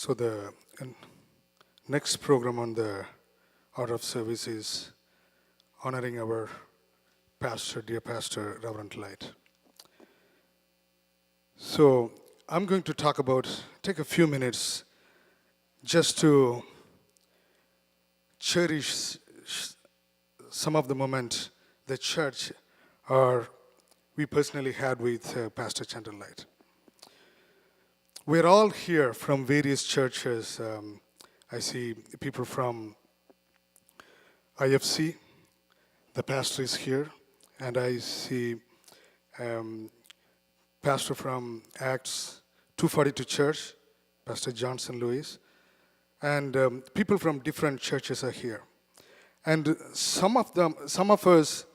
So the next program on the order of service is honoring our pastor, dear pastor, Reverend Light. So I'm going to take a few minutes just to cherish some of the moments the church or we personally had with Pastor Chandra Light. We're all here from various churches. I see people from IFC, the pastor is here, and I see pastor from Acts 242 Church, Pastor Johnson Lewis, and people from different churches are here. And some of us,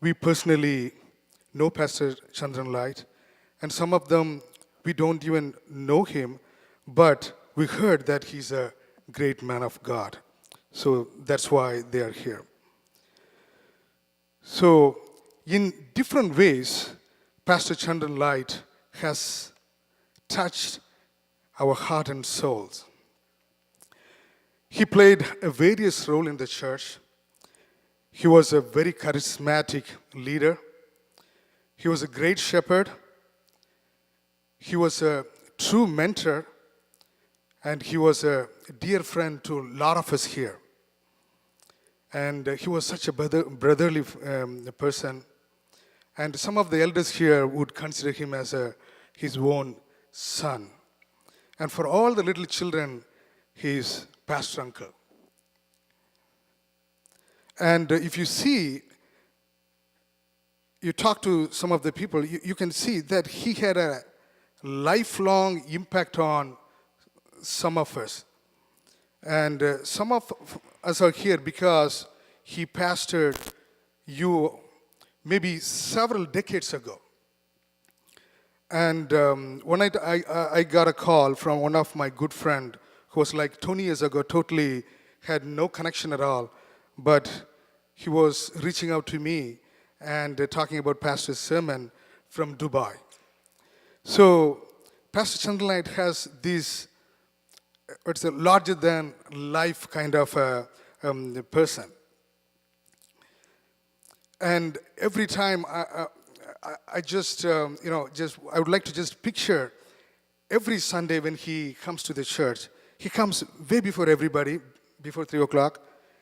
we personally know Pastor Chandran Light, and some of them, we don't even know him, but we heard that he's a great man of God. So that's why they are here. So in different ways, Pastor Chandran Light has touched our heart and souls. He played a various role in the church. He was a very charismatic leader. He was a great shepherd. He was a true mentor, and he was a dear friend to a lot of us here. And he was such a brotherly person. And some of the elders here would consider him as his own son. And for all the little children, he's pastor uncle. And if you talk to some of the people, you can see that he had a lifelong impact on some of us. And some of us are here because he pastored you maybe several decades ago. And one night I got a call from one of my good friend who was like 20 years ago, totally had no connection at all, but he was reaching out to me and talking about pastor's sermon from Dubai. So Pastor Chandra Light has this, it's a larger than life kind of person. And every time I would like to just picture every Sunday when he comes to the church, he comes way before everybody, before 3 o'clock.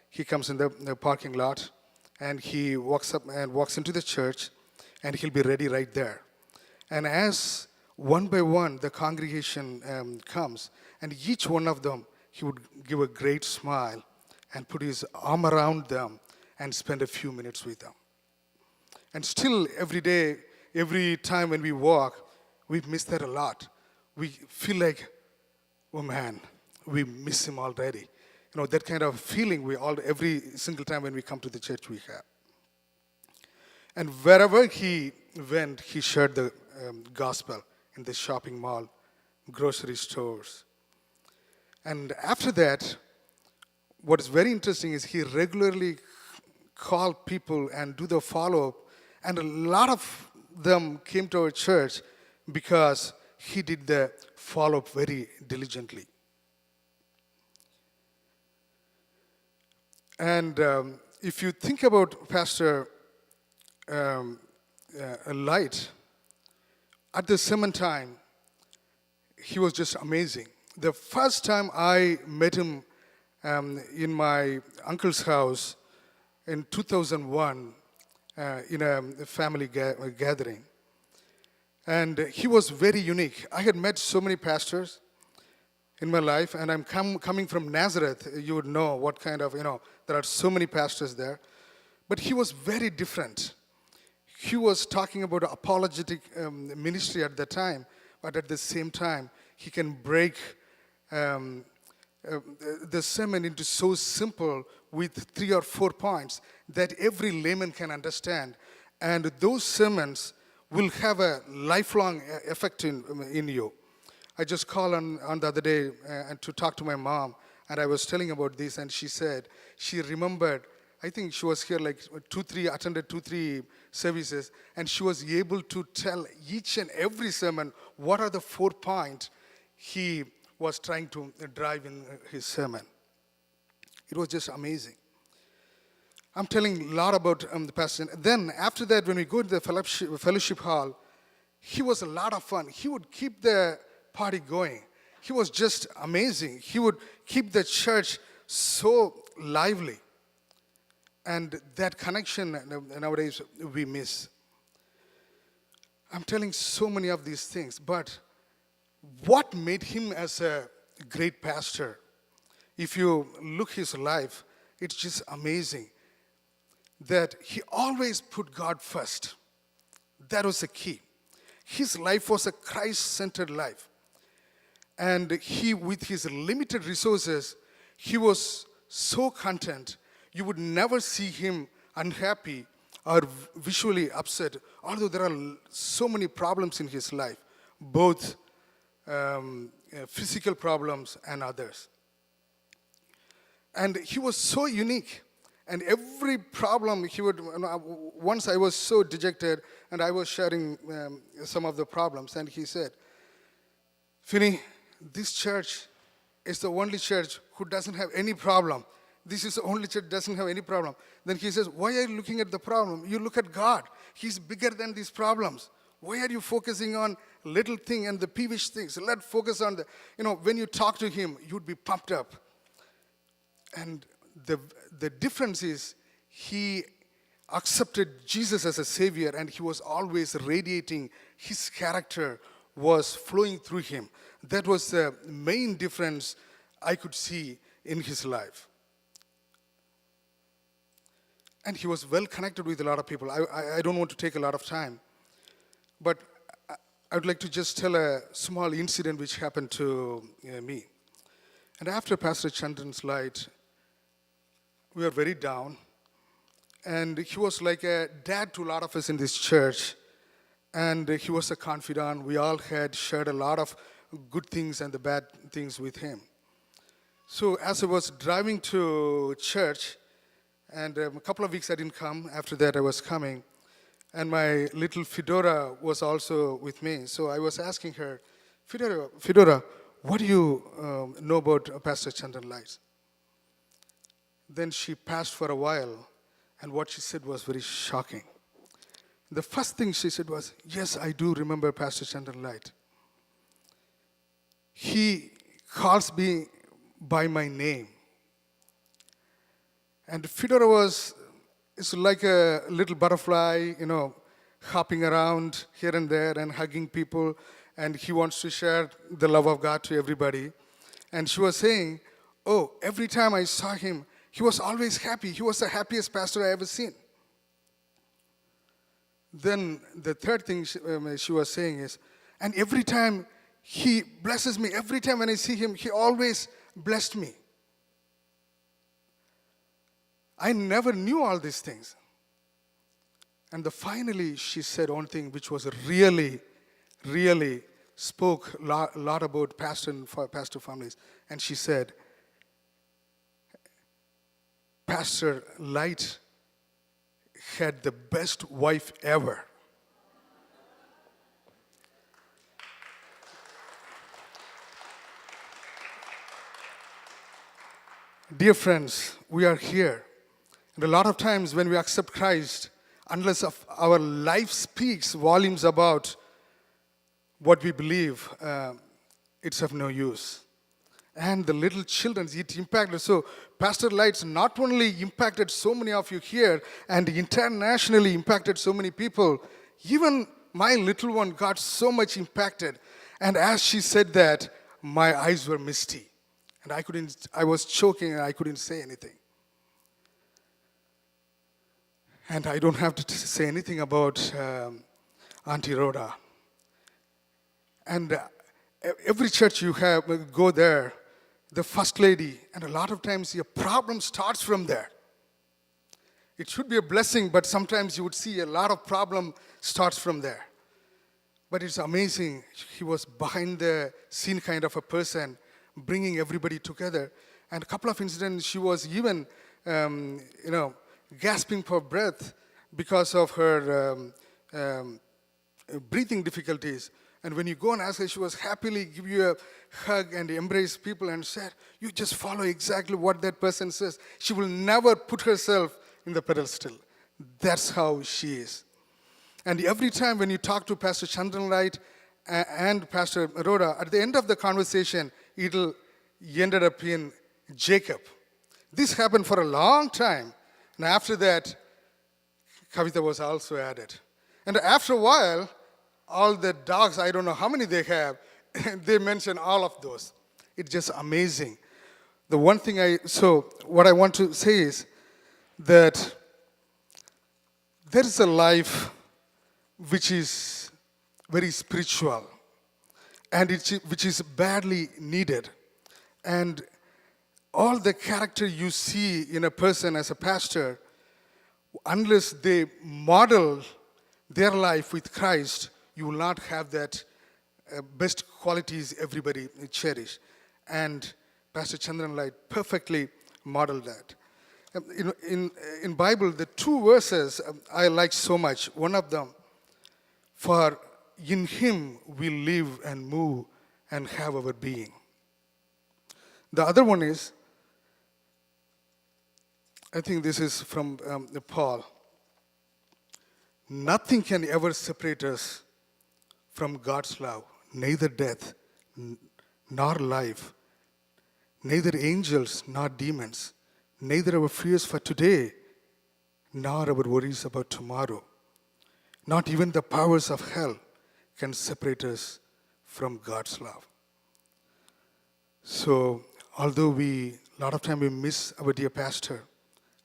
He comes in the parking lot and he walks up and walks into the church and he'll be ready right there. And as one by one the congregation comes, and each one of them, he would give a great smile and put his arm around them and spend a few minutes with them. And still every day, every time when we walk, we miss that a lot. We feel like, oh man, we miss him already. You know, that kind of feeling every single time when we come to the church we have. And wherever he went, he shared the gospel in the shopping mall, grocery stores. And after that, what is very interesting is he regularly called people and do the follow-up. And a lot of them came to our church because he did the follow-up very diligently. And if you think about Pastor Light, at the sermon time, he was just amazing. The first time I met him in my uncle's house in 2001 in a family gathering. And he was very unique. I had met so many pastors in my life, and I'm coming from Nazareth. You would know what kind of, there are so many pastors there. But he was very different. He was talking about apologetic ministry at that time, but at the same time, he can break the sermon into so simple with 3 or 4 points that every layman can understand. And those sermons will have a lifelong effect in you. I just called on the other day and to talk to my mom, and I was telling about this, and she said she remembered, I think she was here like attended 2-3 services, and she was able to tell each and every sermon what are the 4 points he was trying to drive in his sermon. It was just amazing. I'm telling a lot about the pastor. Then after that, when we go to the fellowship hall, he was a lot of fun. He would keep the party going. He was just amazing. He would keep the church so lively. And that connection nowadays we miss. I'm telling so many of these things, but what made him as a great pastor? If you look his life, it's just amazing that he always put God first. That was the key. His life was a Christ-centered life. And he, with his limited resources, he was so content. You would never see him unhappy or visually upset, although there are so many problems in his life, both physical problems and others. And he was so unique. And every problem he would, once I was so dejected and I was sharing some of the problems, and he said, Finny, this church is the only church who doesn't have any problem. This is the only church that doesn't have any problem. Then he says, why are you looking at the problem? You look at God. He's bigger than these problems. Why are you focusing on little thing and the peevish things? Let's focus on when you talk to him, you'd be pumped up. And the difference is he accepted Jesus as a savior, and he was always radiating. His character was flowing through him. That was the main difference I could see in his life. And he was well connected with a lot of people. I don't want to take a lot of time, but I would like to just tell a small incident which happened to me. And after Pastor Chandran's light, we were very down. And he was like a dad to a lot of us in this church. And he was a confidant. We all had shared a lot of good things and the bad things with him. So as I was driving to church, and a couple of weeks I didn't come. After that I was coming. And my little Fedora was also with me. So I was asking her, Fedora, what do you know about Pastor Chandran Lights? Then she passed for a while, and what she said was very shocking. The first thing she said was, yes, I do remember Pastor Chandran Light. He calls me by my name. And Fedora it's like a little butterfly, hopping around here and there and hugging people, and he wants to share the love of God to everybody. And she was saying, oh, every time I saw him, he was always happy. He was the happiest pastor I ever seen. Then the third thing she was saying is, and every time he blesses me, every time when I see him, he always blessed me. I never knew all these things. And finally, she said one thing which was really, really spoke a lot about pastor families. And she said, Pastor Light had the best wife ever. Dear friends, we are here. And a lot of times when we accept Christ, unless our life speaks volumes about what we believe, it's of no use. And the little children, it impacted. So Pastor Lights not only impacted so many of you here and internationally impacted so many people, even my little one got so much impacted. And as she said that, my eyes were misty. And I was choking and I couldn't say anything. And I don't have to say anything about Auntie Rhoda. And every church you go there, the first lady, and a lot of times your problem starts from there. It should be a blessing, but sometimes you would see a lot of problem starts from there. But it's amazing. He was behind the scene kind of a person, bringing everybody together. And a couple of incidents, she was even, gasping for breath because of her breathing difficulties. And when you go and ask her, she was happily give you a hug and embrace people and said, you just follow exactly what that person says. She will never put herself in the pedestal. That's how she is. And every time when you talk to Pastor Chandran Light and Pastor Rhoda, at the end of the conversation, it'll ended up in Jacob. This happened for a long time. And after that, Kavita was also added. And after a while, all the dogs, I don't know how many they have, they mention all of those. It's just amazing. The one thing what I want to say is that there is a life which is very spiritual and which is badly needed. And all the character you see in a person as a pastor, unless they model their life with Christ, you will not have that best qualities everybody cherish. And Pastor Chandran Light perfectly modeled that. In Bible, the two verses I like so much. One of them, for in him we live and move and have our being. The other one is, I think this is from Paul. Nothing can ever separate us from God's love, neither death nor life, neither angels nor demons, neither our fears for today nor our worries about tomorrow. Not even the powers of hell can separate us from God's love. So, although a lot of time we miss our dear pastor,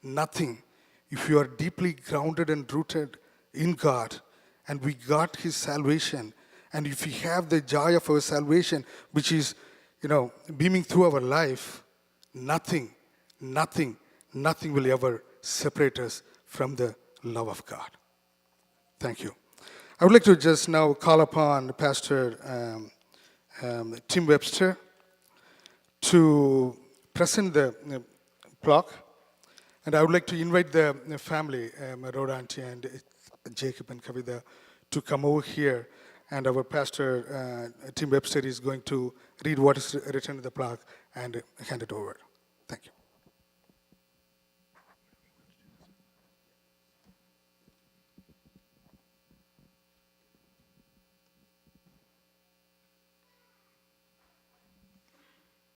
nothing, if you are deeply grounded and rooted in God, and we got his salvation, and if we have the joy of our salvation, which is, beaming through our life, nothing will ever separate us from the love of God. Thank you. I would like to just now call upon Pastor Tim Webster to present the plaque. And I would like to invite the family, Rhoda Auntie and Jacob and Kavita, to come over here. And our pastor, Tim Webster, is going to read what is written in the plaque and hand it over.